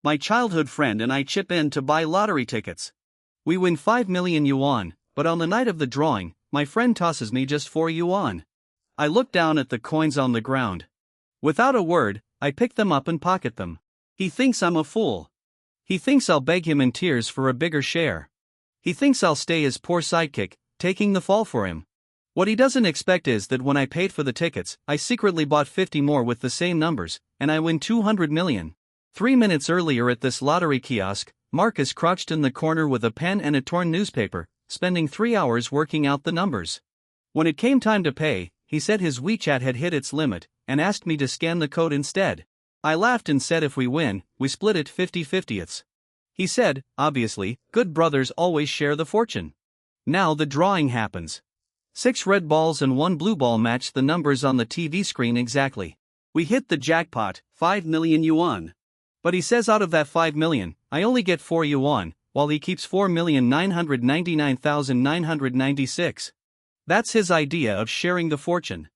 My childhood friend and I chip in to buy lottery tickets. We win 5 million yuan, but on the night of the drawing, my friend tosses me just 4 yuan. I look down at the coins on the ground. Without a word, I pick them up and pocket them. He thinks I'm a fool. He thinks I'll beg him in tears for a bigger share. He thinks I'll stay his poor sidekick, taking the fall for him. What he doesn't expect is that when I paid for the tickets, I secretly bought 50 more with the same numbers, and I win 200 million. 3 minutes earlier at this lottery kiosk, Marcus crouched in the corner with a pen and a torn newspaper, spending 3 hours working out the numbers. When it came time to pay, he said his WeChat had hit its limit, and asked me to scan the code instead. I laughed and said if we win, we split it 50-50ths. He said, obviously, good brothers always share the fortune. Now the drawing happens. 6 red balls and 1 blue ball match the numbers on the TV screen exactly. We hit the jackpot, 5 million yuan. But he says out of that 5 million, I only get 4 yuan, while he keeps 4,999,996. That's his idea of sharing the fortune.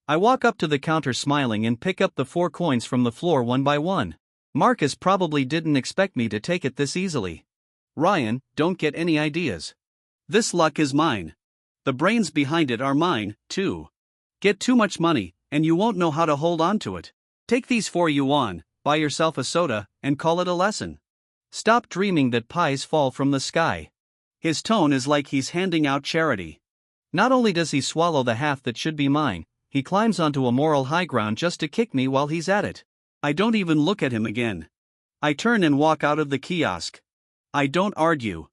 I walk up to the counter smiling and pick up the 4 coins from the floor one by one. Marcus probably didn't expect me to take it this easily. Ryan, don't get any ideas. This luck is mine. The brains behind it are mine, too. Get too much money, and you won't know how to hold on to it. Take these 4 yuan, buy yourself a soda, and call it a lesson. Stop dreaming that pies fall from the sky. His tone is like he's handing out charity. Not only does he swallow the half that should be mine, he climbs onto a moral high ground just to kick me while he's at it. I don't even look at him again. I turn and walk out of the kiosk. I don't argue.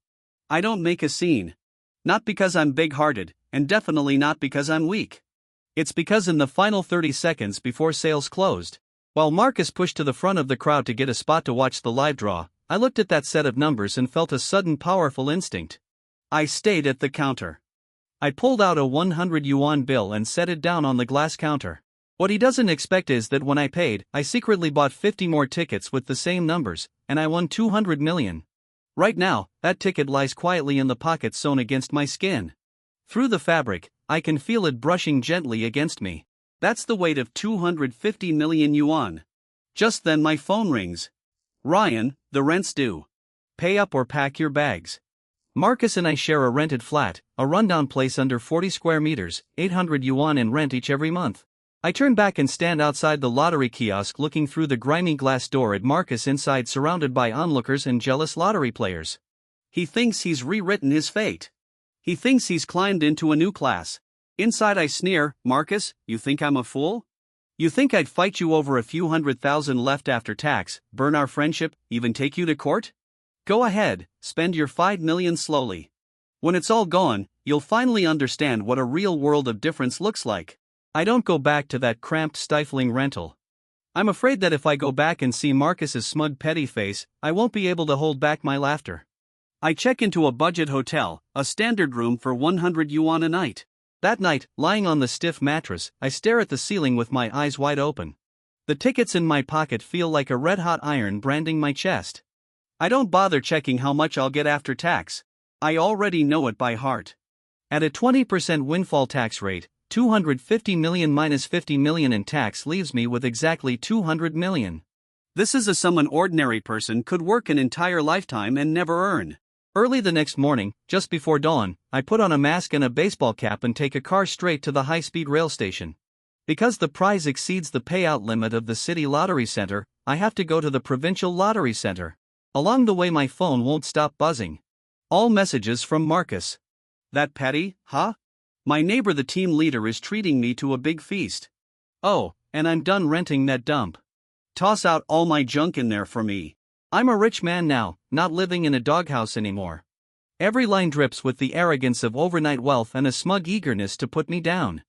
I don't make a scene. Not because I'm big-hearted, and definitely not because I'm weak. It's because in the final 30 seconds before sales closed, while Marcus pushed to the front of the crowd to get a spot to watch the live draw, I looked at that set of numbers and felt a sudden powerful instinct. I stayed at the counter. I pulled out a 100 yuan bill and set it down on the glass counter. What he doesn't expect is that when I paid, I secretly bought 50 more tickets with the same numbers, and I won 200 million. Right now, that ticket lies quietly in the pocket sewn against my skin. Through the fabric, I can feel it brushing gently against me. That's the weight of 250 million yuan. Just then my phone rings. Ryan, the rent's due. Pay up or pack your bags. Marcus and I share a rented flat, a rundown place under 40 square meters, 800 yuan in rent each every month. I turn back and stand outside the lottery kiosk looking through the grimy glass door at Marcus inside surrounded by onlookers and jealous lottery players. He thinks he's rewritten his fate. He thinks he's climbed into a new class. Inside I sneer, Marcus, you think I'm a fool? You think I'd fight you over a few 100,000 left after tax, burn our friendship, even take you to court? Go ahead, spend your 5 million slowly. When it's all gone, you'll finally understand what a real world of difference looks like. I don't go back to that cramped, stifling rental. I'm afraid that if I go back and see Marcus's smug petty face, I won't be able to hold back my laughter. I check into a budget hotel, a standard room for 100 yuan a night. That night, lying on the stiff mattress, I stare at the ceiling with my eyes wide open. The tickets in my pocket feel like a red-hot iron branding my chest. I don't bother checking how much I'll get after tax. I already know it by heart. At a 20% windfall tax rate, 250 million minus 50 million in tax leaves me with exactly 200 million. This is a sum an ordinary person could work an entire lifetime and never earn. Early the next morning, just before dawn, I put on a mask and a baseball cap and take a car straight to the high-speed rail station. Because the prize exceeds the payout limit of the city lottery center, I have to go to the provincial lottery center. Along the way my phone won't stop buzzing. All messages from Marcus. That petty, huh? My neighbor the team leader is treating me to a big feast. Oh, and I'm done renting that dump. Toss out all my junk in there for me. I'm a rich man now, not living in a doghouse anymore. Every line drips with the arrogance of overnight wealth and a smug eagerness to put me down.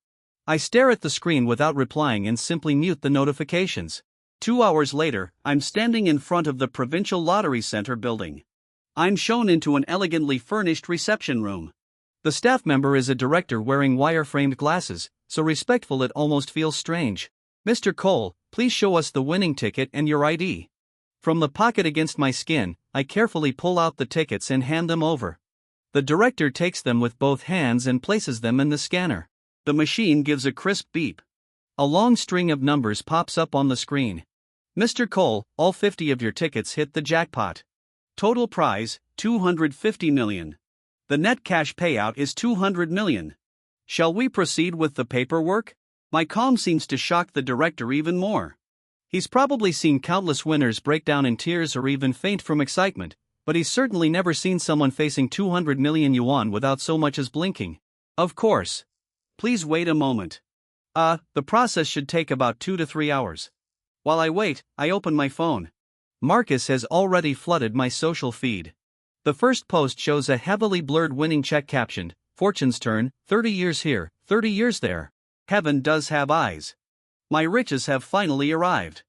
I stare at the screen without replying and simply mute the notifications. 2 hours later, I'm standing in front of the Provincial Lottery Center building. I'm shown into an elegantly furnished reception room. The staff member is a director wearing wire-framed glasses, so respectful it almost feels strange. Mr. Cole, please show us the winning ticket and your ID. From the pocket against my skin, I carefully pull out the tickets and hand them over. The director takes them with both hands and places them in the scanner. The machine gives a crisp beep. A long string of numbers pops up on the screen. Mr. Cole, all 50 of your tickets hit the jackpot. Total prize, 250 million. The net cash payout is 200 million. Shall we proceed with the paperwork? My calm seems to shock the director even more. He's probably seen countless winners break down in tears or even faint from excitement, but he's certainly never seen someone facing 200 million yuan without so much as blinking. Of course. Please wait a moment. The process should take about 2 to 3 hours. While I wait, I open my phone. Marcus has already flooded my social feed. The first post shows a heavily blurred winning check captioned, "Fortune's turn, 30 years here, 30 years there. Heaven does have eyes. My riches have finally arrived."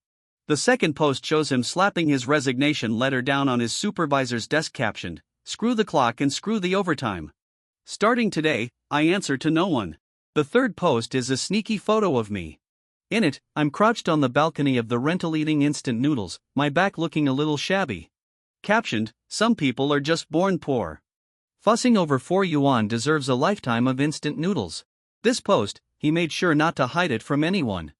The second post shows him slapping his resignation letter down on his supervisor's desk captioned, "Screw the clock and screw the overtime. Starting today, I answer to no one." The third post is a sneaky photo of me. In it, I'm crouched on the balcony of the rental eating instant noodles, my back looking a little shabby. Captioned, "Some people are just born poor. Fussing over 4 yuan deserves a lifetime of instant noodles." This post, he made sure not to hide it from anyone.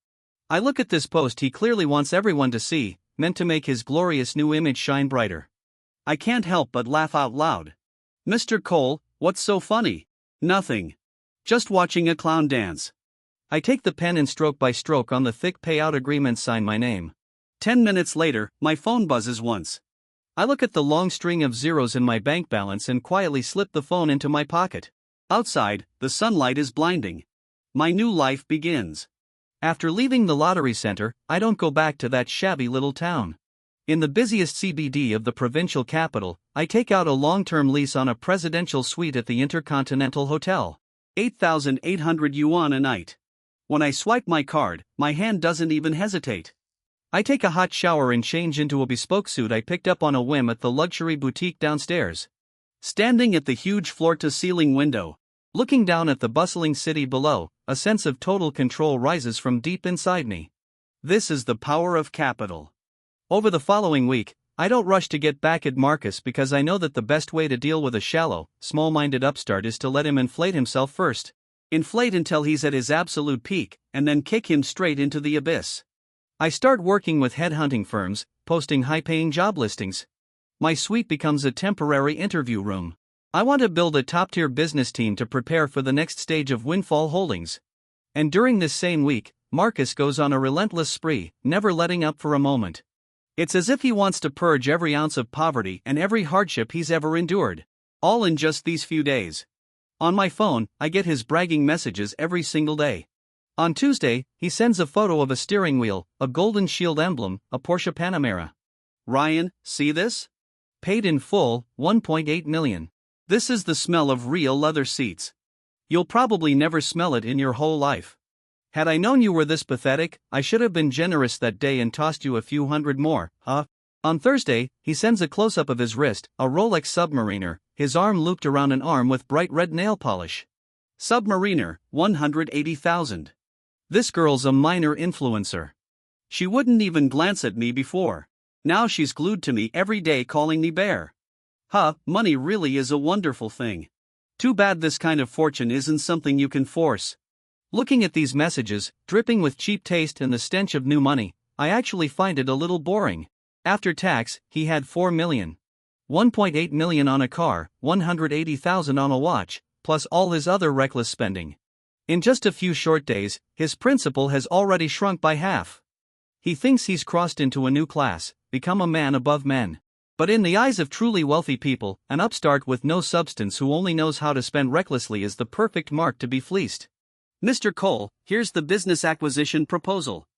I look at this post he clearly wants everyone to see, meant to make his glorious new image shine brighter. I can't help but laugh out loud. "Mr. Cole, what's so funny?" "Nothing. Just watching a clown dance." I take the pen and stroke by stroke on the thick payout agreement sign my name. 10 minutes later, my phone buzzes once. I look at the long string of zeros in my bank balance and quietly slip the phone into my pocket. Outside, the sunlight is blinding. My new life begins. After leaving the lottery center, I don't go back to that shabby little town. In the busiest CBD of the provincial capital, I take out a long-term lease on a presidential suite at the Intercontinental Hotel. 8,800 yuan a night. When I swipe my card, my hand doesn't even hesitate. I take a hot shower and change into a bespoke suit I picked up on a whim at the luxury boutique downstairs. Standing at the huge floor-to-ceiling window, looking down at the bustling city below, a sense of total control rises from deep inside me. This is the power of capital. Over the following week, I don't rush to get back at Marcus because I know that the best way to deal with a shallow, small-minded upstart is to let him inflate himself first. Inflate until he's at his absolute peak, and then kick him straight into the abyss. I start working with headhunting firms, posting high-paying job listings. My suite becomes a temporary interview room. I want to build a top-tier business team to prepare for the next stage of Windfall Holdings. And during this same week, Marcus goes on a relentless spree, never letting up for a moment. It's as if he wants to purge every ounce of poverty and every hardship he's ever endured. All in just these few days. On my phone, I get his bragging messages every single day. On Tuesday, he sends a photo of a steering wheel, a golden shield emblem, a Porsche Panamera. "Ryan, see this? Paid in full, 1.8 million. This is the smell of real leather seats. You'll probably never smell it in your whole life. Had I known you were this pathetic, I should have been generous that day and tossed you a few hundred more, huh?" On Thursday, he sends a close-up of his wrist, a Rolex Submariner, his arm looped around an arm with bright red nail polish. Submariner, 180,000. This girl's a minor influencer. She wouldn't even glance at me before. Now she's glued to me every day calling me bear. Money really is a wonderful thing. Too bad this kind of fortune isn't something you can force. Looking at these messages, dripping with cheap taste and the stench of new money, I actually find it a little boring. After tax, he had 4 million. 1.8 million on a car, 180,000 on a watch, plus all his other reckless spending. In just a few short days, his principal has already shrunk by half. He thinks he's crossed into a new class, become a man above men. But in the eyes of truly wealthy people, an upstart with no substance who only knows how to spend recklessly is the perfect mark to be fleeced. "Mr. Cole, here's the business acquisition proposal.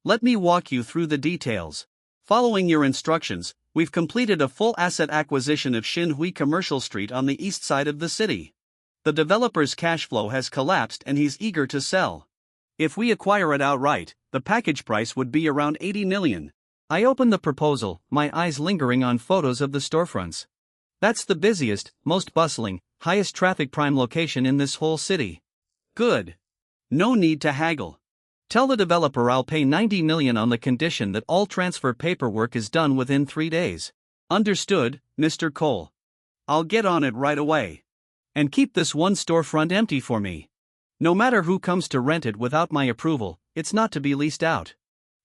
Let me walk you through the details. Following your instructions, we've completed a full asset acquisition of Xinhui Commercial Street on the east side of the city. The developer's cash flow has collapsed and he's eager to sell. If we acquire it outright, the package price would be around 80 million. I open the proposal, my eyes lingering on photos of the storefronts. That's the busiest, most bustling, highest traffic prime location in this whole city. Good. No need to haggle. Tell the developer I'll pay 90 million on the condition that all transfer paperwork is done within 3 days. Understood, Mr. Cole. I'll get on it right away. And keep this one storefront empty for me. No matter who comes to rent it without my approval, it's not to be leased out.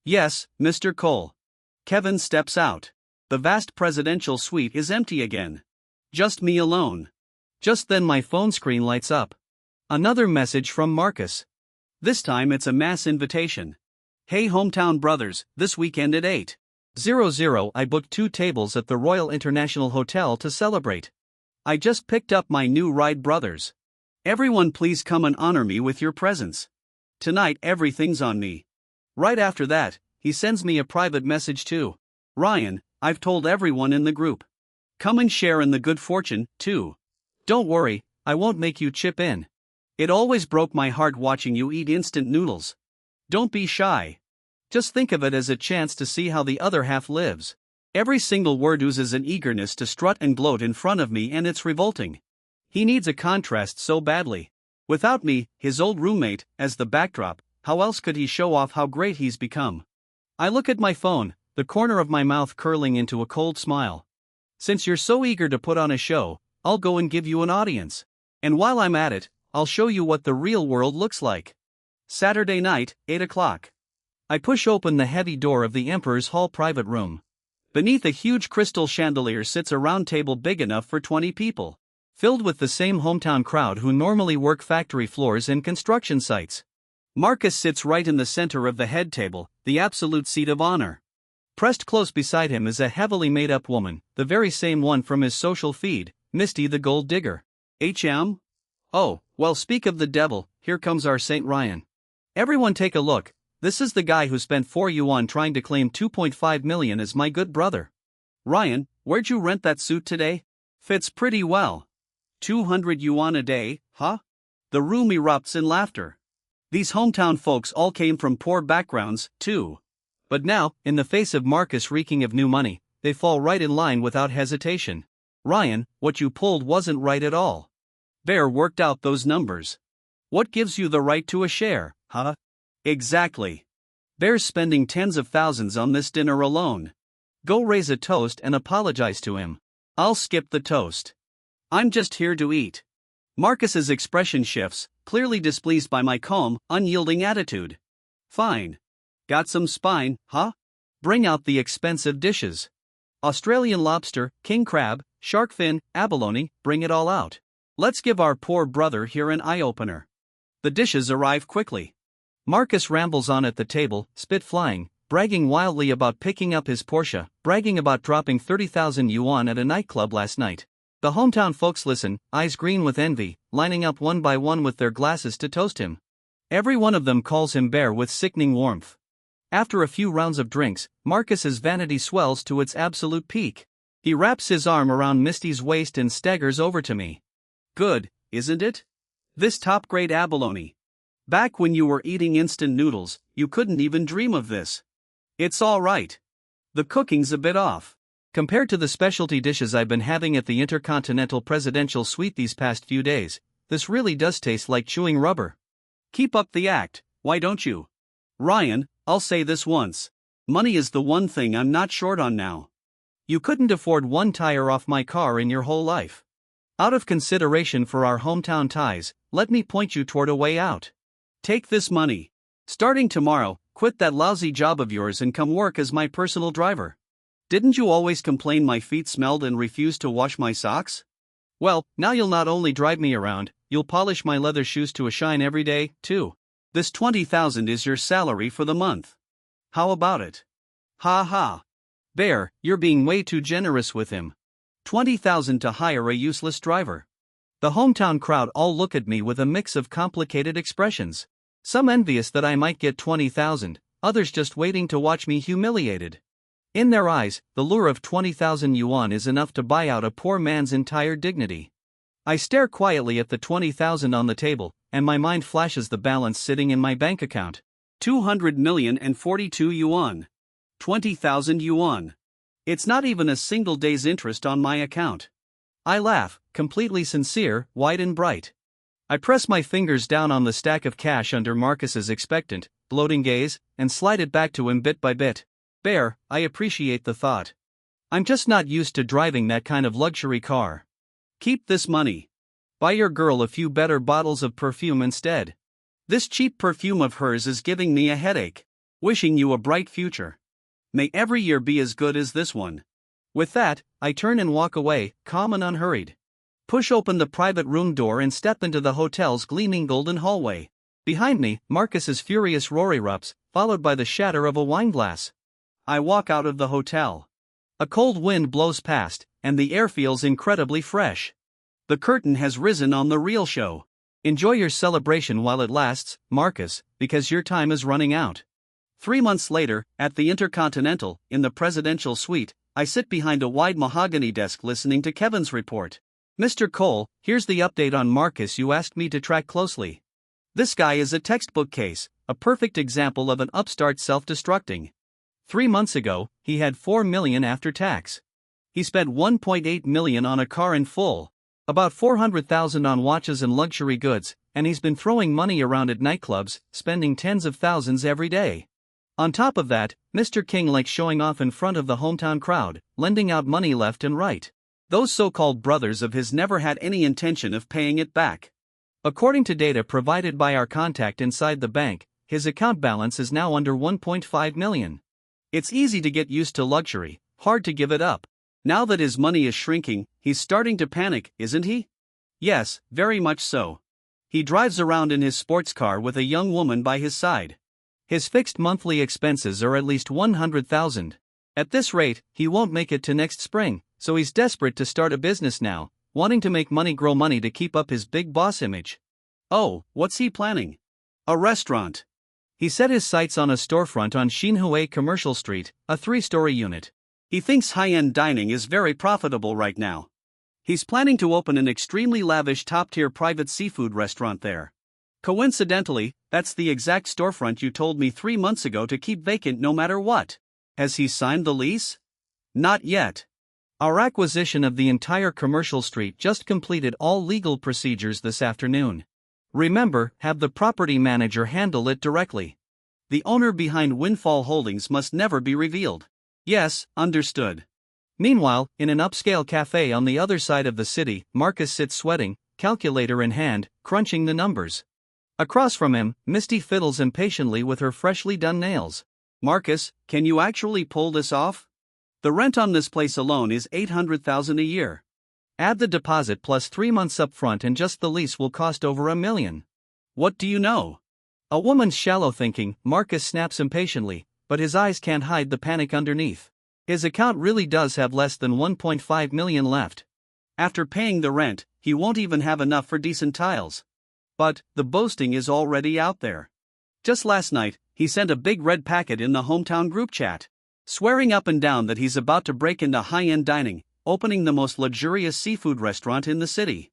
Yes, Mr. Cole. Kevin steps out. The vast presidential suite is empty again. Just me alone. Just then my phone screen lights up. Another message from Marcus. This time it's a mass invitation. Hey hometown brothers, this weekend at 8:00 I booked 2 tables at the Royal International Hotel to celebrate. I just picked up my new ride brothers. Everyone please come and honor me with your presence. Tonight everything's on me. Right after that, he sends me a private message too. Ryan, I've told everyone in the group. Come and share in the good fortune, too. Don't worry, I won't make you chip in. It always broke my heart watching you eat instant noodles. Don't be shy. Just think of it as a chance to see how the other half lives. Every single word oozes an eagerness to strut and gloat in front of me, and it's revolting. He needs a contrast so badly. Without me, his old roommate, as the backdrop, how else could he show off how great he's become? I look at my phone, the corner of my mouth curling into a cold smile. Since you're so eager to put on a show, I'll go and give you an audience. And while I'm at it, I'll show you what the real world looks like. Saturday night, 8 o'clock. I push open the heavy door of the Emperor's Hall private room. Beneath a huge crystal chandelier sits a round table big enough for 20 people, filled with the same hometown crowd who normally work factory floors and construction sites. Marcus sits right in the center of the head table, the absolute seat of honor. Pressed close beside him is a heavily made-up woman, the very same one from his social feed, Misty the Gold Digger. HM? Oh, well, speak of the devil, here comes our Saint Ryan. Everyone take a look, this is the guy who spent 4 yuan trying to claim 2.5 million as my good brother. Ryan, where'd you rent that suit today? Fits pretty well. 200 yuan a day, huh? The room erupts in laughter. These hometown folks all came from poor backgrounds, too. But now, in the face of Marcus reeking of new money, they fall right in line without hesitation. Ryan, what you pulled wasn't right at all. Bear worked out those numbers. What gives you the right to a share, huh? Exactly. Bear's spending tens of thousands on this dinner alone. Go raise a toast and apologize to him. I'll skip the toast. I'm just here to eat. Marcus's expression shifts, clearly displeased by my calm, unyielding attitude. Fine. Got some spine, huh? Bring out the expensive dishes. Australian lobster, king crab, shark fin, abalone, bring it all out. Let's give our poor brother here an eye-opener. The dishes arrive quickly. Marcus rambles on at the table, spit flying, bragging wildly about picking up his Porsche, bragging about dropping 30,000 yuan at a nightclub last night. The hometown folks listen, eyes green with envy, lining up one by one with their glasses to toast him. Every one of them calls him Bear with sickening warmth. After a few rounds of drinks, Marcus's vanity swells to its absolute peak. He wraps his arm around Misty's waist and staggers over to me. Good, isn't it? This top-grade abalone. Back when you were eating instant noodles, you couldn't even dream of this. It's all right. The cooking's a bit off. Compared to the specialty dishes I've been having at the Intercontinental Presidential Suite these past few days, this really does taste like chewing rubber. Keep up the act, why don't you? Ryan, I'll say this once. Money is the one thing I'm not short on now. You couldn't afford one tire off my car in your whole life. Out of consideration for our hometown ties, let me point you toward a way out. Take this money. Starting tomorrow, quit that lousy job of yours and come work as my personal driver. Didn't you always complain my feet smelled and refused to wash my socks? Well, now you'll not only drive me around, you'll polish my leather shoes to a shine every day, too. This 20,000 is your salary for the month. How about it? Ha ha. Bear, you're being way too generous with him. 20,000 to hire a useless driver. The hometown crowd all look at me with a mix of complicated expressions. Some envious that I might get 20,000, others just waiting to watch me humiliated. In their eyes, the lure of 20,000 yuan is enough to buy out a poor man's entire dignity. I stare quietly at the 20,000 on the table, and my mind flashes the balance sitting in my bank account. 200,042 yuan. 20,000 yuan. It's not even a single day's interest on my account. I laugh, completely sincere, wide and bright. I press my fingers down on the stack of cash under Marcus's expectant, gloating gaze, and slide it back to him bit by bit. Bear, I appreciate the thought. I'm just not used to driving that kind of luxury car. Keep this money. Buy your girl a few better bottles of perfume instead. This cheap perfume of hers is giving me a headache. Wishing you a bright future. May every year be as good as this one. With that, I turn and walk away, calm and unhurried. Push open the private room door and step into the hotel's gleaming golden hallway. Behind me, Marcus's furious roar erupts, followed by the shatter of a wine glass. I walk out of the hotel. A cold wind blows past, and the air feels incredibly fresh. The curtain has risen on the real show. Enjoy your celebration while it lasts, Marcus, because your time is running out. 3 months later, at the Intercontinental, in the presidential suite, I sit behind a wide mahogany desk listening to Kevin's report. Mr. Cole, here's the update on Marcus you asked me to track closely. This guy is a textbook case, a perfect example of an upstart self-destructing. 3 months ago, he had $4 million after tax. He spent $1.8 million on a car in full, about $400,000 on watches and luxury goods, and he's been throwing money around at nightclubs, spending tens of thousands every day. On top of that, Mr. King likes showing off in front of the hometown crowd, lending out money left and right. Those so-called brothers of his never had any intention of paying it back. According to data provided by our contact inside the bank, his account balance is now under $1.5 million. It's easy to get used to luxury, hard to give it up. Now that his money is shrinking, he's starting to panic, isn't he? Yes, very much so. He drives around in his sports car with a young woman by his side. His fixed monthly expenses are at least $100,000. At this rate, he won't make it to next spring, so he's desperate to start a business now, wanting to make money grow money to keep up his big boss image. Oh, what's he planning? A restaurant. He set his sights on a storefront on Xinhui Commercial Street, a 3-story unit. He thinks high-end dining is very profitable right now. He's planning to open an extremely lavish top-tier private seafood restaurant there. Coincidentally, that's the exact storefront you told me 3 months ago to keep vacant no matter what. Has he signed the lease? Not yet. Our acquisition of the entire commercial street just completed all legal procedures this afternoon. Remember, have the property manager handle it directly. The owner behind Windfall Holdings must never be revealed. Yes, understood. Meanwhile, in an upscale cafe on the other side of the city, Marcus sits sweating, calculator in hand, crunching the numbers. Across from him, Misty fiddles impatiently with her freshly done nails. Marcus, can you actually pull this off? The rent on this place alone is $800,000 a year. Add the deposit plus 3 months up front and just the lease will cost over $1 million. What do you know? A woman's shallow thinking, Marcus snaps impatiently, but his eyes can't hide the panic underneath. His account really does have less than $1.5 million left. After paying the rent, he won't even have enough for decent tiles. But, the boasting is already out there. Just last night, he sent a big red packet in the hometown group chat, swearing up and down that he's about to break into high-end dining, opening the most luxurious seafood restaurant in the city.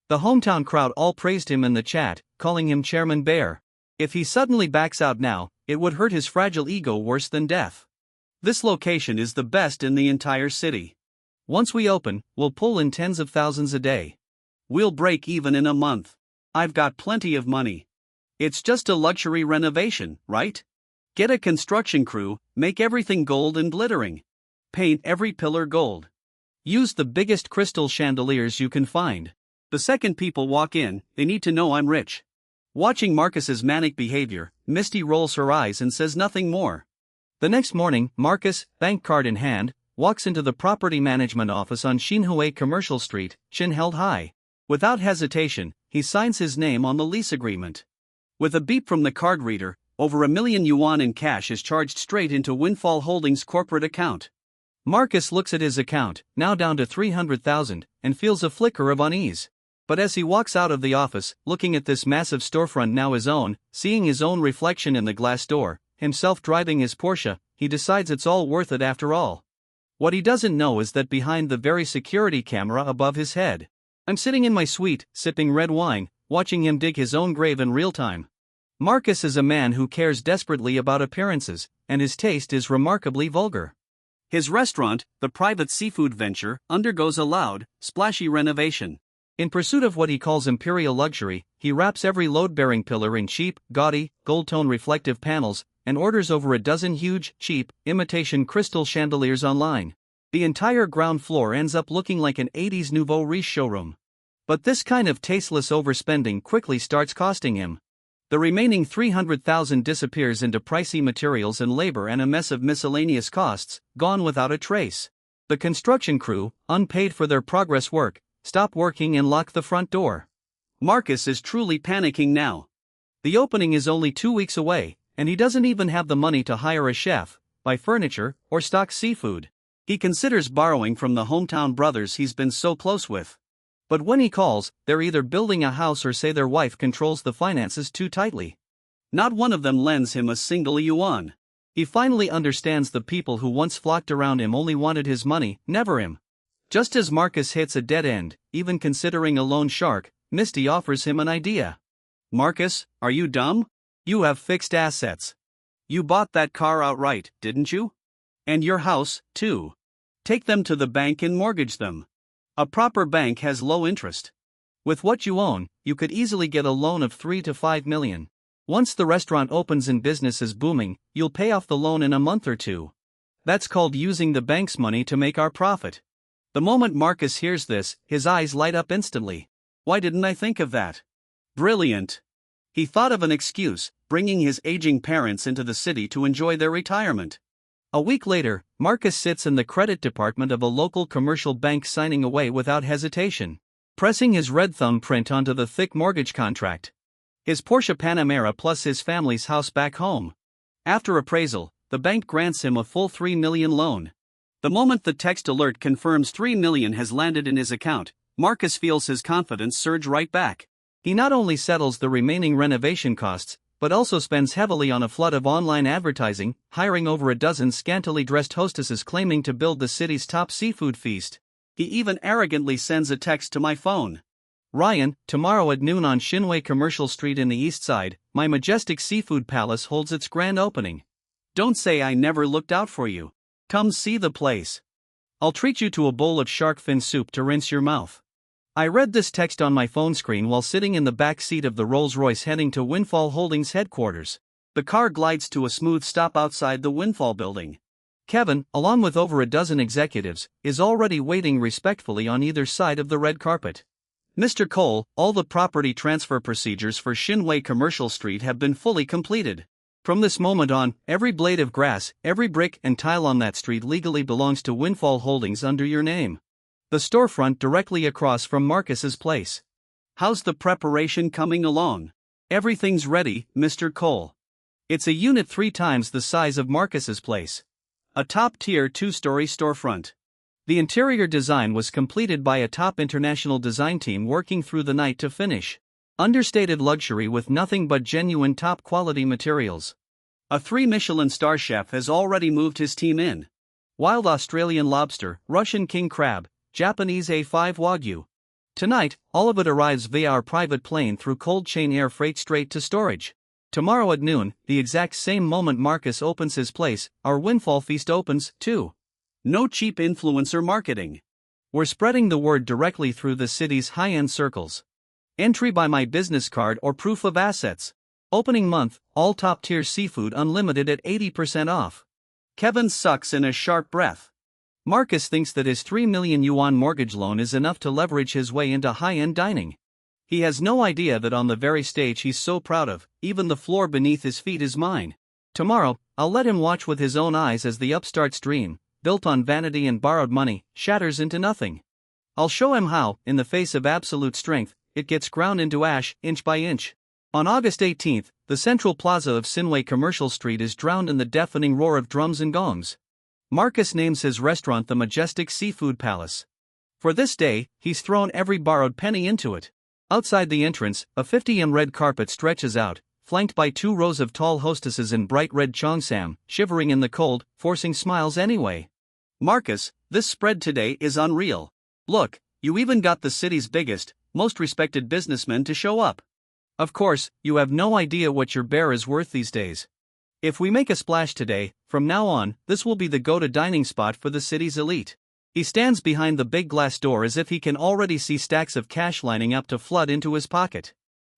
The hometown crowd all praised him in the chat, calling him Chairman Bear. If he suddenly backs out now, it would hurt his fragile ego worse than death. This location is the best in the entire city. Once we open, we'll pull in tens of thousands a day. We'll break even in a month. I've got plenty of money. It's just a luxury renovation, right? Get a construction crew, make everything gold and glittering. Paint every pillar gold. Use the biggest crystal chandeliers you can find. The second people walk in, they need to know I'm rich. Watching Marcus's manic behavior, Misty rolls her eyes and says nothing more. The next morning, Marcus, bank card in hand, walks into the property management office on Xinhui Commercial Street, chin held high. Without hesitation, he signs his name on the lease agreement. With a beep from the card reader, over $1 million yuan in cash is charged straight into Windfall Holdings' corporate account. Marcus looks at his account, now down to $300,000, and feels a flicker of unease. But as he walks out of the office, looking at this massive storefront now his own, seeing his own reflection in the glass door, himself driving his Porsche, he decides it's all worth it after all. What he doesn't know is that behind the very security camera above his head, I'm sitting in my suite, sipping red wine, watching him dig his own grave in real time. Marcus is a man who cares desperately about appearances, and his taste is remarkably vulgar. His restaurant, the private seafood venture, undergoes a loud, splashy renovation. In pursuit of what he calls imperial luxury, he wraps every load-bearing pillar in cheap, gaudy, gold-tone reflective panels, and orders over a dozen huge, cheap, imitation crystal chandeliers online. The entire ground floor ends up looking like an 80s nouveau riche showroom. But this kind of tasteless overspending quickly starts costing him. The remaining 300,000 disappears into pricey materials and labor and a mess of miscellaneous costs, gone without a trace. The construction crew, unpaid for their progress work, stop working and lock the front door. Marcus is truly panicking now. The opening is only 2 weeks away, and he doesn't even have the money to hire a chef, buy furniture, or stock seafood. He considers borrowing from the hometown brothers he's been so close with. But when he calls, they're either building a house or say their wife controls the finances too tightly. Not one of them lends him a single yuan. He finally understands the people who once flocked around him only wanted his money, never him. Just as Marcus hits a dead end, even considering a loan shark, Misty offers him an idea. Marcus, are you dumb? You have fixed assets. You bought that car outright, didn't you? And your house, too. Take them to the bank and mortgage them. A proper bank has low interest. With what you own, you could easily get a loan of 3 to 5 million. Once the restaurant opens and business is booming, you'll pay off the loan in a month or two. That's called using the bank's money to make our profit. The moment Marcus hears this, his eyes light up instantly. Why didn't I think of that? Brilliant. He thought of an excuse, bringing his aging parents into the city to enjoy their retirement. A week later, Marcus sits in the credit department of a local commercial bank signing away without hesitation, pressing his red thumbprint onto the thick mortgage contract. His Porsche Panamera plus his family's house back home. After appraisal, the bank grants him a full 3 million loan. The moment the text alert confirms 3 million has landed in his account, Marcus feels his confidence surge right back. He not only settles the remaining renovation costs, but also spends heavily on a flood of online advertising, hiring over a dozen scantily dressed hostesses claiming to build the city's top seafood feast. He even arrogantly sends a text to my phone. Ryan, tomorrow at noon on Shinway Commercial Street in the East Side, my majestic seafood palace holds its grand opening. Don't say I never looked out for you. Come see the place. I'll treat you to a bowl of shark fin soup to rinse your mouth. I read this text on my phone screen while sitting in the back seat of the Rolls-Royce heading to Windfall Holdings headquarters. The car glides to a smooth stop outside the Windfall building. Kevin, along with over a dozen executives, is already waiting respectfully on either side of the red carpet. Mr. Cole, all the property transfer procedures for Shinway Commercial Street have been fully completed. From this moment on, every blade of grass, every brick and tile on that street legally belongs to Windfall Holdings under your name. The storefront directly across from Marcus's place. How's the preparation coming along? Everything's ready, Mr. Cole. It's a unit 3 times the size of Marcus's place. A top-tier 2-story storefront. The interior design was completed by a top international design team working through the night to finish. Understated luxury with nothing but genuine top-quality materials. A 3 Michelin star chef has already moved his team in. Wild Australian lobster, Russian king crab, Japanese A5 Wagyu. Tonight, all of it arrives via our private plane through cold chain air freight straight to storage. Tomorrow at noon, the exact same moment Marcus opens his place, our Windfall Feast opens, too. No cheap influencer marketing. We're spreading the word directly through the city's high-end circles. Entry by my business card or proof of assets. Opening month, all top-tier seafood unlimited at 80% off. Kevin sucks in a sharp breath. Marcus thinks that his 3 million yuan mortgage loan is enough to leverage his way into high-end dining. He has no idea that on the very stage he's so proud of, even the floor beneath his feet is mine. Tomorrow, I'll let him watch with his own eyes as the upstart's dream, built on vanity and borrowed money, shatters into nothing. I'll show him how, in the face of absolute strength, it gets ground into ash, inch by inch. On August 18th, the central plaza of Shinway Commercial Street is drowned in the deafening roar of drums and gongs. Marcus names his restaurant the Majestic Seafood Palace. For this day, he's thrown every borrowed penny into it. Outside the entrance, a 50m red carpet stretches out, flanked by 2 rows of tall hostesses in bright red cheongsam, shivering in the cold, forcing smiles anyway. Marcus, this spread today is unreal. Look, you even got the city's biggest, most respected businessmen to show up. Of course, you have no idea what your bear is worth these days. If we make a splash today, from now on, this will be the go-to dining spot for the city's elite. He stands behind the big glass door as if he can already see stacks of cash lining up to flood into his pocket.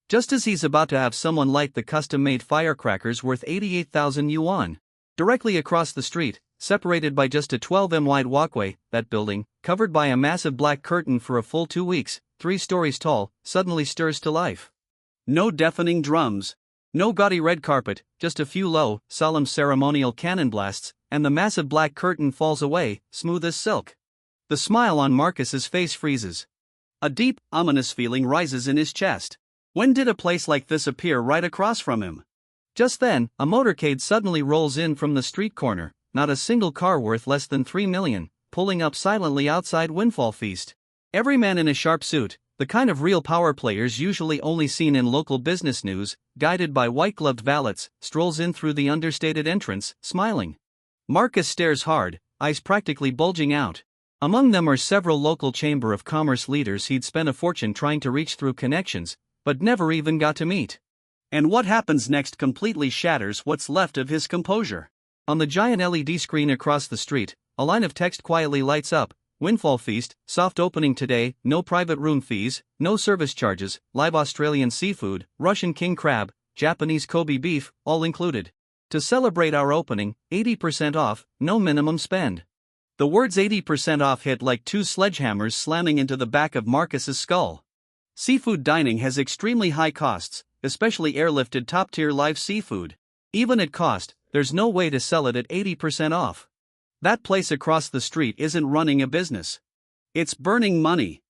Just as he's about to have someone light the custom-made firecrackers worth 88,000 yuan. Directly across the street, separated by just a 12m wide walkway, that building, covered by a massive black curtain for a full 2 weeks, 3 stories tall, suddenly stirs to life. No deafening drums. No gaudy red carpet, just a few low, solemn ceremonial cannon blasts, and the massive black curtain falls away, smooth as silk. The smile on Marcus's face freezes. A deep, ominous feeling rises in his chest. When did a place like this appear right across from him? Just then, a motorcade suddenly rolls in from the street corner, not a single car worth less than $3 million, pulling up silently outside Windfall Feast. Every man in a sharp suit, the kind of real power players usually only seen in local business news, guided by white-gloved valets, strolls in through the understated entrance, smiling. Marcus stares hard, eyes practically bulging out. Among them are several local Chamber of Commerce leaders he'd spent a fortune trying to reach through connections, but never even got to meet. And what happens next completely shatters what's left of his composure. On the giant LED screen across the street, a line of text quietly lights up: Windfall Feast, soft opening today, no private room fees, no service charges, live Australian seafood, Russian king crab, Japanese Kobe beef, all included. To celebrate our opening, 80% off, no minimum spend. The words 80% off hit like two sledgehammers slamming into the back of Marcus's skull. Seafood dining has extremely high costs, especially airlifted top-tier live seafood. Even at cost, there's no way to sell it at 80% off. That place across the street isn't running a business. It's burning money.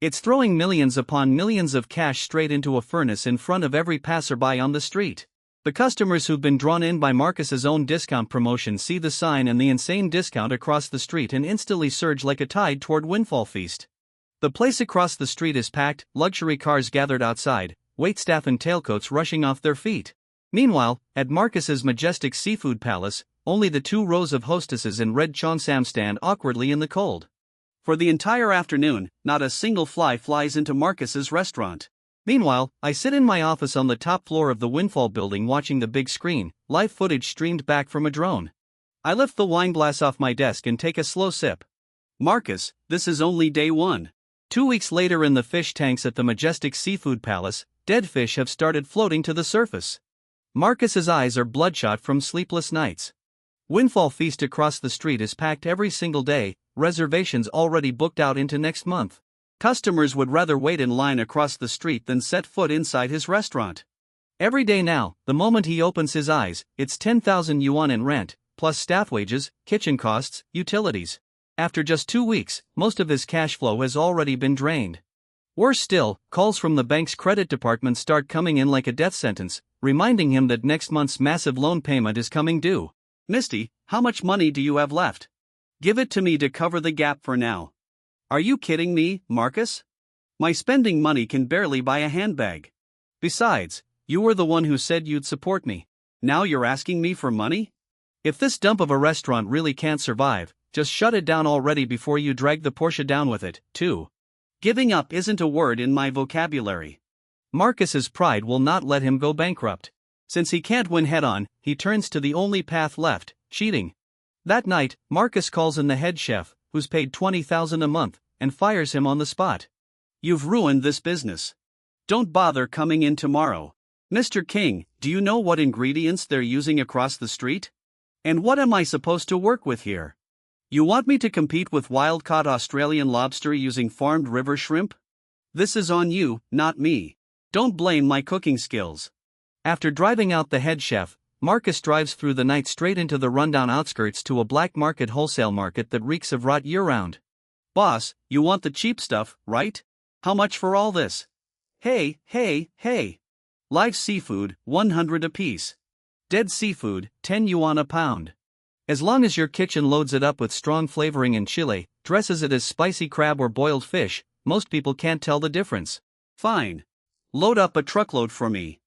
It's throwing millions upon millions of cash straight into a furnace in front of every passerby on the street. The customers who've been drawn in by Marcus's own discount promotion see the sign and the insane discount across the street and instantly surge like a tide toward Windfall Feast. The place across the street is packed, luxury cars gathered outside, waitstaff in tailcoats rushing off their feet. Meanwhile, at Marcus's majestic seafood palace, only the 2 rows of hostesses in red cheongsam stand awkwardly in the cold. For the entire afternoon, not a single fly flies into Marcus's restaurant. Meanwhile, I sit in my office on the top floor of the Windfall building watching the big screen, live footage streamed back from a drone. I lift the wine glass off my desk and take a slow sip. Marcus, this is only day 1. 2 weeks later in the fish tanks at the majestic seafood palace, dead fish have started floating to the surface. Marcus's eyes are bloodshot from sleepless nights. Windfall Feast across the street is packed every single day, reservations already booked out into next month. Customers would rather wait in line across the street than set foot inside his restaurant. Every day now, the moment he opens his eyes, it's 10,000 yuan in rent, plus staff wages, kitchen costs, utilities. After just 2 weeks, most of his cash flow has already been drained. Worse still, calls from the bank's credit department start coming in like a death sentence, reminding him that next month's massive loan payment is coming due. Misty, how much money do you have left? Give it to me to cover the gap for now. Are you kidding me, Marcus? My spending money can barely buy a handbag. Besides, you were the one who said you'd support me. Now you're asking me for money? If this dump of a restaurant really can't survive, just shut it down already before you drag the Porsche down with it, too. Giving up isn't a word in my vocabulary. Marcus's pride will not let him go bankrupt. Since he can't win head-on, he turns to the only path left, cheating. That night, Marcus calls in the head chef, who's paid $20,000 a month, and fires him on the spot. You've ruined this business. Don't bother coming in tomorrow. Mr. King, do you know what ingredients they're using across the street? And what am I supposed to work with here? You want me to compete with wild-caught Australian lobster using farmed river shrimp? This is on you, not me. Don't blame my cooking skills. After driving out the head chef, Marcus drives through the night straight into the rundown outskirts to a black market wholesale market that reeks of rot year-round. Boss, you want the cheap stuff, right? How much for all this? Hey. Live seafood, 100 apiece. Dead seafood, 10 yuan a pound. As long as your kitchen loads it up with strong flavoring and chile, dresses it as spicy crab or boiled fish, most people can't tell the difference. Fine. Load up a truckload for me.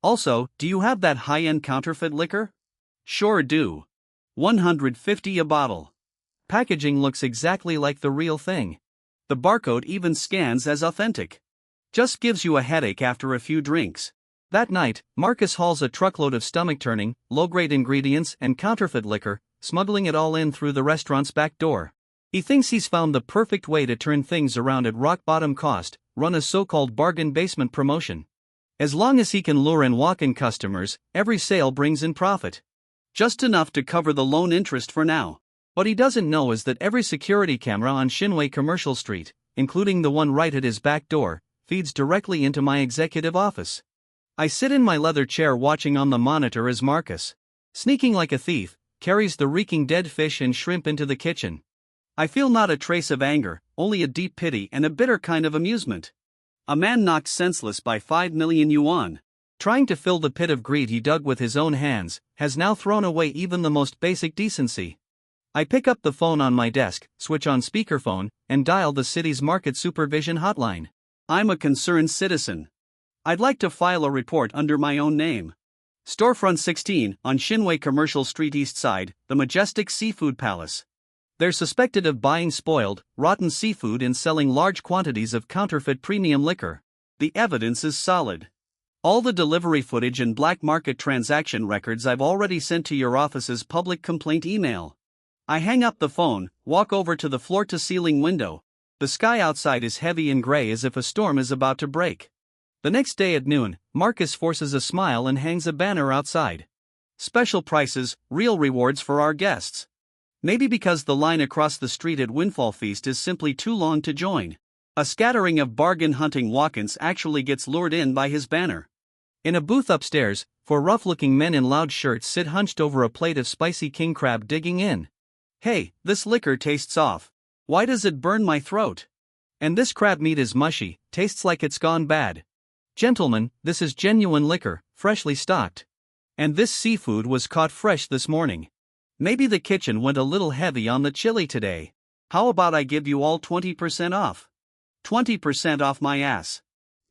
Also, do you have that high-end counterfeit liquor? Sure do. 150 a bottle. Packaging looks exactly like the real thing. The barcode even scans as authentic. Just gives you a headache after a few drinks. That night, Marcus hauls a truckload of stomach-turning, low-grade ingredients and counterfeit liquor, smuggling it all in through the restaurant's back door. He thinks he's found the perfect way to turn things around at rock-bottom cost, run a so-called bargain basement promotion. As long as he can lure in walk-in customers, every sale brings in profit. Just enough to cover the loan interest for now. What he doesn't know is that every security camera on Shinwei Commercial Street, including the one right at his back door, feeds directly into my executive office. I sit in my leather chair watching on the monitor as Marcus, sneaking like a thief, carries the reeking dead fish and shrimp into the kitchen. I feel not a trace of anger, only a deep pity and a bitter kind of amusement. A man knocked senseless by 5 million yuan, trying to fill the pit of greed he dug with his own hands, has now thrown away even the most basic decency. I pick up the phone on my desk, switch on speakerphone, and dial the city's market supervision hotline. I'm a concerned citizen. I'd like to file a report under my own name. Storefront 16, on Shinwei Commercial Street East Side, the majestic seafood palace. They're suspected of buying spoiled, rotten seafood and selling large quantities of counterfeit premium liquor. The evidence is solid. All the delivery footage and black market transaction records I've already sent to your office's public complaint email. I hang up the phone, walk over to the floor-to-ceiling window. The sky outside is heavy and gray as if a storm is about to break. The next day at noon, Marcus forces a smile and hangs a banner outside. Special prices, real rewards for our guests. Maybe because the line across the street at Windfall Feast is simply too long to join. A scattering of bargain-hunting walk-ins actually gets lured in by his banner. In a booth upstairs, 4 rough-looking men in loud shirts sit hunched over a plate of spicy king crab digging in. Hey, this liquor tastes off. Why does it burn my throat? And this crab meat is mushy, tastes like it's gone bad. Gentlemen, this is genuine liquor, freshly stocked. And this seafood was caught fresh this morning. Maybe the kitchen went a little heavy on the chili today. How about I give you all 20% off? 20% off my ass.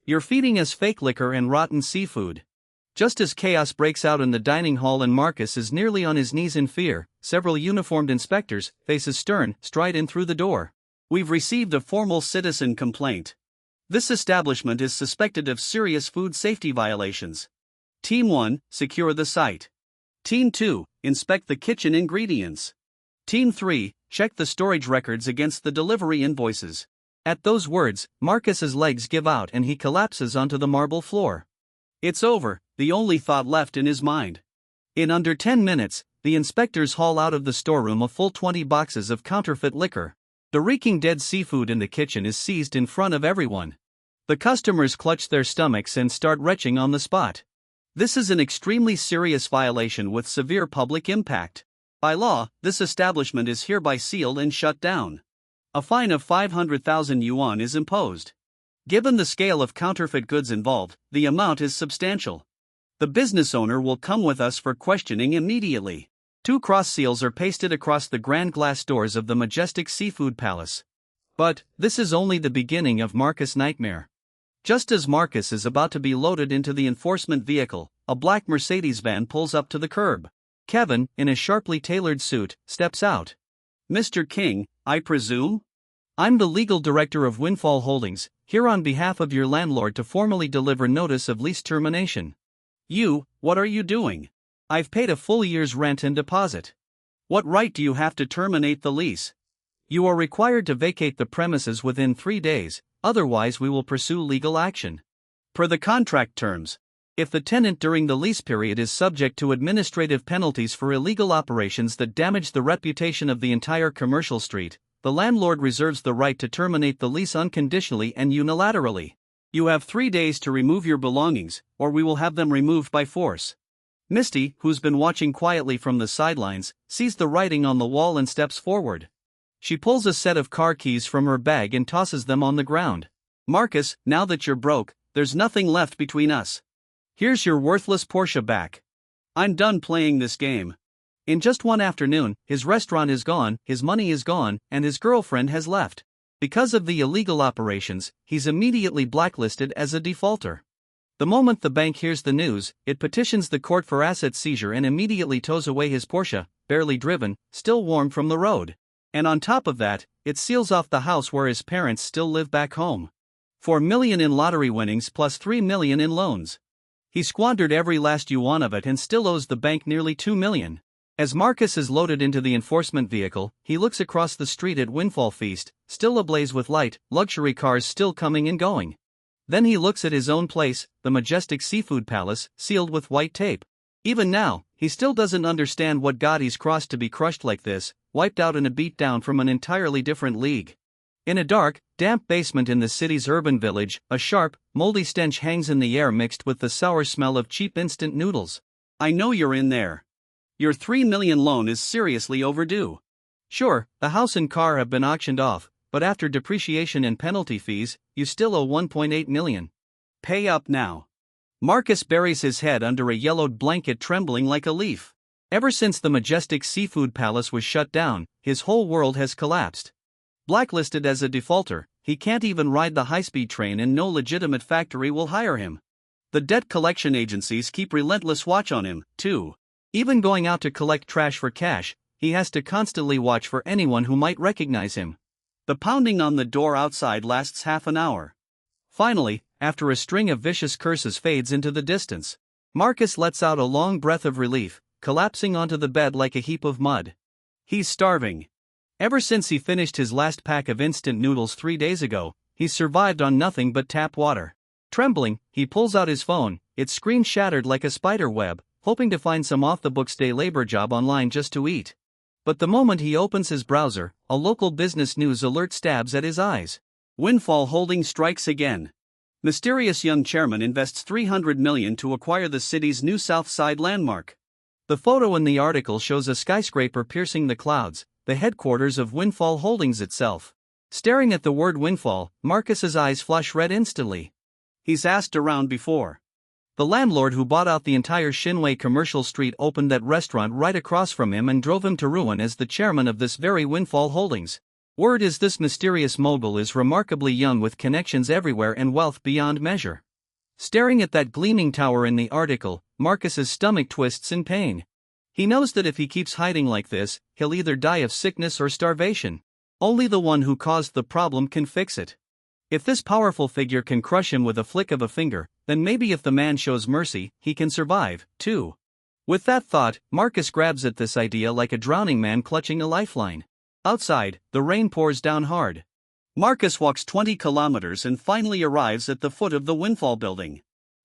You're feeding us fake liquor and rotten seafood. Just as chaos breaks out in the dining hall and Marcus is nearly on his knees in fear, several uniformed inspectors, faces stern, stride in through the door. We've received a formal citizen complaint. This establishment is suspected of serious food safety violations. Team 1, secure the site. Team 2, inspect the kitchen ingredients. Team 3, check the storage records against the delivery invoices. At those words, Marcus's legs give out and he collapses onto the marble floor. It's over, the only thought left in his mind. In under 10 minutes, the inspectors haul out of the storeroom a full 20 boxes of counterfeit liquor. The reeking dead seafood in the kitchen is seized in front of everyone. The customers clutch their stomachs and start retching on the spot. This is an extremely serious violation with severe public impact. By law, this establishment is hereby sealed and shut down. A fine of 500,000 yuan is imposed. Given the scale of counterfeit goods involved, the amount is substantial. The business owner will come with us for questioning immediately. 2 cross seals are pasted across the grand glass doors of the majestic seafood palace. But this is only the beginning of Marcus' nightmare. Just as Marcus is about to be loaded into the enforcement vehicle, a black Mercedes van pulls up to the curb. Kevin, in a sharply tailored suit, steps out. Mr. King, I presume? I'm the legal director of Windfall Holdings, here on behalf of your landlord to formally deliver notice of lease termination. What are you doing? I've paid a full year's rent and deposit. What right do you have to terminate the lease? You are required to vacate the premises within 3 days, otherwise we will pursue legal action. Per the contract terms, if the tenant during the lease period is subject to administrative penalties for illegal operations that damage the reputation of the entire commercial street, the landlord reserves the right to terminate the lease unconditionally and unilaterally. You have 3 days to remove your belongings, or we will have them removed by force. Misty, who's been watching quietly from the sidelines, sees the writing on the wall and steps forward. She pulls a set of car keys from her bag and tosses them on the ground. Marcus, now that you're broke, there's nothing left between us. Here's your worthless Porsche back. I'm done playing this game. In just one afternoon, his restaurant is gone, his money is gone, and his girlfriend has left. Because of the illegal operations, he's immediately blacklisted as a defaulter. The moment the bank hears the news, it petitions the court for asset seizure and immediately tows away his Porsche, barely driven, still warm from the road. And on top of that, it seals off the house where his parents still live back home. 4 million in lottery winnings plus 3 million in loans. He squandered every last yuan of it and still owes the bank nearly 2 million. As Marcus is loaded into the enforcement vehicle, he looks across the street at Windfall Feast, still ablaze with light, luxury cars still coming and going. Then he looks at his own place, the majestic seafood palace, sealed with white tape. Even now, he still doesn't understand what god he's crossed to be crushed like this, wiped out in a beatdown from an entirely different league. In a dark, damp basement in the city's urban village, a sharp, moldy stench hangs in the air mixed with the sour smell of cheap instant noodles. I know you're in there. Your $3 million loan is seriously overdue. Sure, the house and car have been auctioned off, but after depreciation and penalty fees, you still owe $1.8 million. Pay up now. Marcus buries his head under a yellowed blanket, trembling like a leaf. Ever since the majestic seafood palace was shut down, his whole world has collapsed. Blacklisted as a defaulter, he can't even ride the high-speed train and no legitimate factory will hire him. The debt collection agencies keep relentless watch on him, too. Even going out to collect trash for cash, he has to constantly watch for anyone who might recognize him. The pounding on the door outside lasts half an hour. Finally, after a string of vicious curses fades into the distance, Marcus lets out a long breath of relief, collapsing onto the bed like a heap of mud. He's starving. Ever since he finished his last pack of instant noodles 3 days ago, he's survived on nothing but tap water. Trembling, he pulls out his phone, its screen shattered like a spider web, hoping to find some off-the-books day labor job online just to eat. But the moment he opens his browser, a local business news alert stabs at his eyes. Windfall Holding strikes again. Mysterious young chairman invests $300 million to acquire the city's new South Side landmark. The photo in the article shows a skyscraper piercing the clouds, the headquarters of Windfall Holdings itself. Staring at the word Windfall, Marcus's eyes flush red instantly. He's asked around before. The landlord who bought out the entire Shinway Commercial Street opened that restaurant right across from him and drove him to ruin as the chairman of this very Windfall Holdings. Word is this mysterious mogul is remarkably young with connections everywhere and wealth beyond measure. Staring at that gleaming tower in the article, Marcus's stomach twists in pain. He knows that if he keeps hiding like this, he'll either die of sickness or starvation. Only the one who caused the problem can fix it. If this powerful figure can crush him with a flick of a finger, then maybe if the man shows mercy, he can survive, too. With that thought, Marcus grabs at this idea like a drowning man clutching a lifeline. Outside, the rain pours down hard. Marcus walks 20 kilometers and finally arrives at the foot of the Windfall building.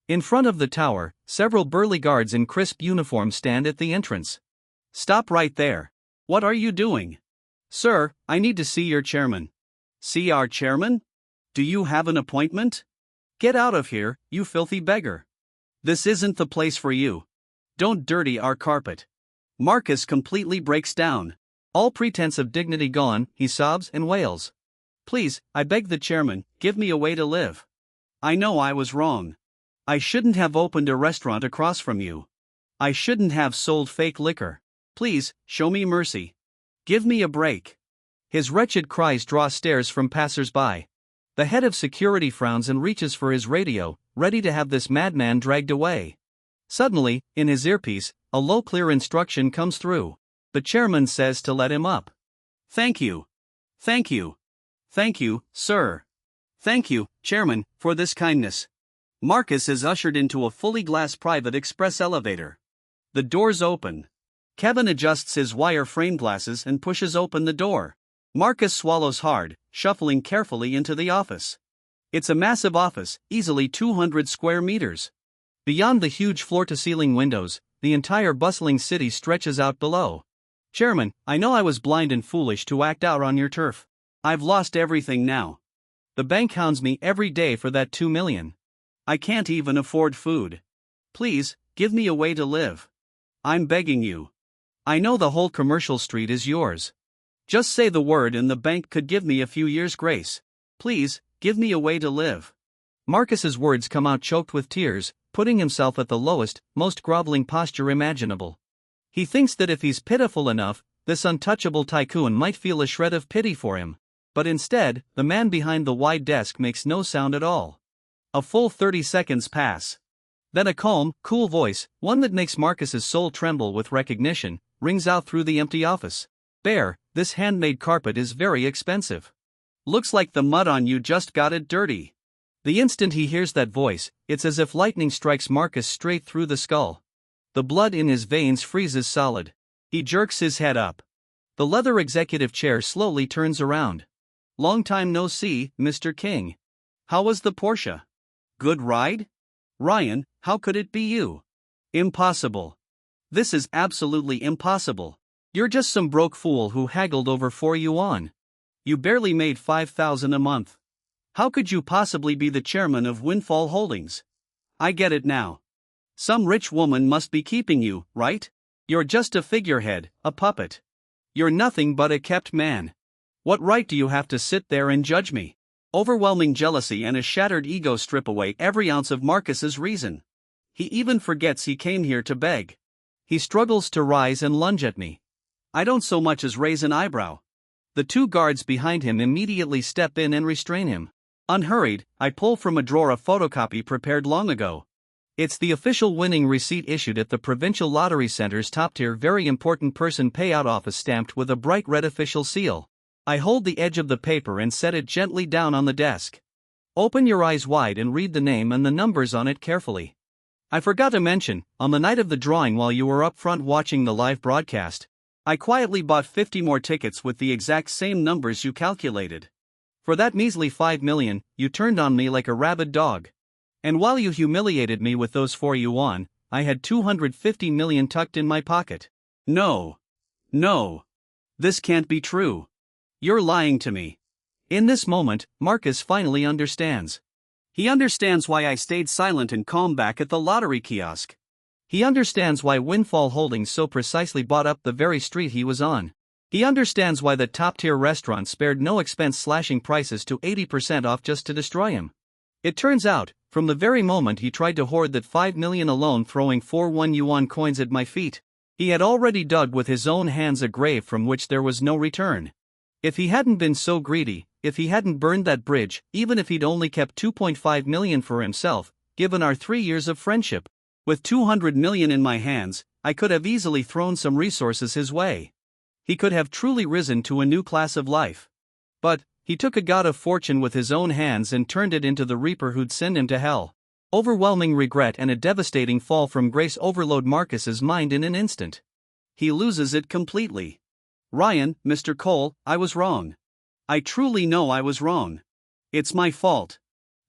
In front of the tower, several burly guards in crisp uniforms stand at the entrance. Stop right there. What are you doing? Sir, I need to see your chairman. See our chairman? Do you have an appointment? Get out of here, you filthy beggar. This isn't the place for you. Don't dirty our carpet. Marcus completely breaks down. All pretense of dignity gone, he sobs and wails. Please, I beg the chairman, give me a way to live. I know I was wrong. I shouldn't have opened a restaurant across from you. I shouldn't have sold fake liquor. Please, show me mercy. Give me a break. His wretched cries draw stares from passers-by. The head of security frowns and reaches for his radio, ready to have this madman dragged away. Suddenly, in his earpiece, a low clear instruction comes through. The chairman says to let him up. Thank you. Thank you. Thank you, sir. Thank you, chairman, for this kindness. Marcus is ushered into a fully glass private express elevator. The doors open. Kevin adjusts his wire frame glasses and pushes open the door. Marcus swallows hard, shuffling carefully into the office. It's a massive office, easily 200 square meters. Beyond the huge floor-to-ceiling windows, the entire bustling city stretches out below. Chairman, I know I was blind and foolish to act out on your turf. I've lost everything now. The bank hounds me every day for that $2 million. I can't even afford food. Please, give me a way to live. I'm begging you. I know the whole commercial street is yours. Just say the word and the bank could give me a few years' grace. Please, give me a way to live. Marcus's words come out choked with tears, putting himself at the lowest, most groveling posture imaginable. He thinks that if he's pitiful enough, this untouchable tycoon might feel a shred of pity for him. But instead, the man behind the wide desk makes no sound at all. A full 30 seconds pass. Then a calm, cool voice, one that makes Marcus's soul tremble with recognition, rings out through the empty office. Bear, this handmade carpet is very expensive. Looks like the mud on you just got it dirty. The instant he hears that voice, it's as if lightning strikes Marcus straight through the skull. The blood in his veins freezes solid. He jerks his head up. The leather executive chair slowly turns around. Long time no see, Mr. King. How was the Porsche? Good ride? Ryan, how could it be you? Impossible. This is absolutely impossible. You're just some broke fool who haggled over 4 yuan. You barely made 5,000 a month. How could you possibly be the chairman of Windfall Holdings? I get it now. Some rich woman must be keeping you, right? You're just a figurehead, a puppet. You're nothing but a kept man. What right do you have to sit there and judge me? Overwhelming jealousy and a shattered ego strip away every ounce of Marcus's reason. He even forgets he came here to beg. He struggles to rise and lunge at me. I don't so much as raise an eyebrow. The two guards behind him immediately step in and restrain him. Unhurried, I pull from a drawer a photocopy prepared long ago. It's the official winning receipt issued at the Provincial Lottery Center's top-tier very important person payout office stamped with a bright red official seal. I hold the edge of the paper and set it gently down on the desk. Open your eyes wide and read the name and the numbers on it carefully. I forgot to mention, on the night of the drawing while you were up front watching the live broadcast, I quietly bought 50 more tickets with the exact same numbers you calculated. For that measly 5 million, you turned on me like a rabid dog. And while you humiliated me with those 4 you won, I had 250 million tucked in my pocket. No. This can't be true. You're lying to me. In this moment, Marcus finally understands. He understands why I stayed silent and calm back at the lottery kiosk. He understands why Windfall Holdings so precisely bought up the very street he was on. He understands why the top-tier restaurant spared no expense slashing prices to 80% off just to destroy him. It turns out, from the very moment he tried to hoard that 5 million alone, throwing 4 1 coins at my feet, he had already dug with his own hands a grave from which there was no return. If he hadn't been so greedy, if he hadn't burned that bridge, even if he'd only kept 2.5 million for himself, given our 3 years of friendship, with 200 million in my hands, I could have easily thrown some resources his way. He could have truly risen to a new class of life. But he took a god of fortune with his own hands and turned it into the reaper who'd send him to hell. Overwhelming regret and a devastating fall from grace overload Marcus's mind in an instant. He loses it completely. Ryan, Mr. Cole, I was wrong. I truly know I was wrong. It's my fault.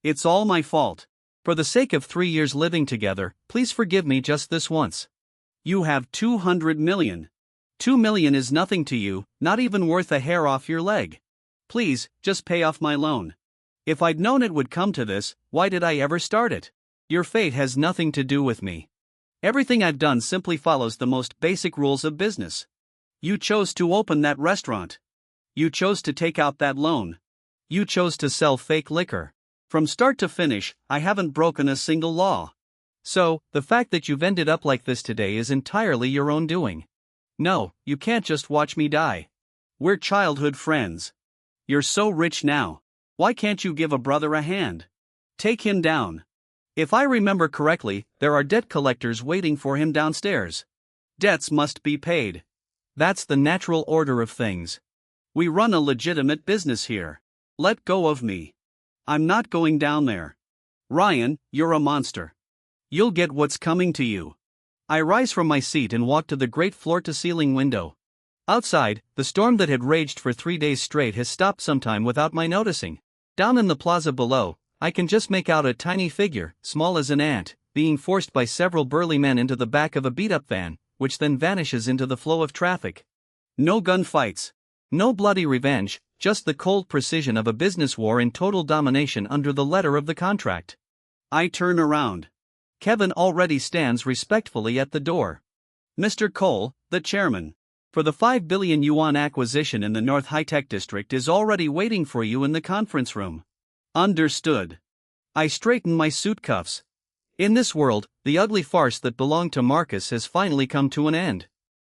It's all my fault. For the sake of 3 years living together, please forgive me just this once. You have 200 million. 2 million is nothing to you, not even worth a hair off your leg. Please, just pay off my loan. If I'd known it would come to this, why did I ever start it? Your fate has nothing to do with me. Everything I've done simply follows the most basic rules of business. You chose to open that restaurant. You chose to take out that loan. You chose to sell fake liquor. From start to finish, I haven't broken a single law. So, the fact that you've ended up like this today is entirely your own doing. No, you can't just watch me die. We're childhood friends. You're so rich now. Why can't you give a brother a hand? Take him down. If I remember correctly, there are debt collectors waiting for him downstairs. Debts must be paid. That's the natural order of things. We run a legitimate business here. Let go of me. I'm not going down there. Ryan, you're a monster. You'll get what's coming to you. I rise from my seat and walk to the great floor-to-ceiling window. Outside, the storm that had raged for 3 days straight has stopped sometime without my noticing. Down in the plaza below, I can just make out a tiny figure, small as an ant, being forced by several burly men into the back of a beat-up van, which then vanishes into the flow of traffic. No gunfights. No bloody revenge, just the cold precision of a business war in total domination under the letter of the contract. I turn around. Kevin already stands respectfully at the door. Mr. Cole, the chairman, for the 5 billion yuan acquisition in the North High-Tech District is already waiting for you in the conference room. Understood. I straighten my suit cuffs. In this world, the ugly farce that belonged to Marcus has finally come to an end.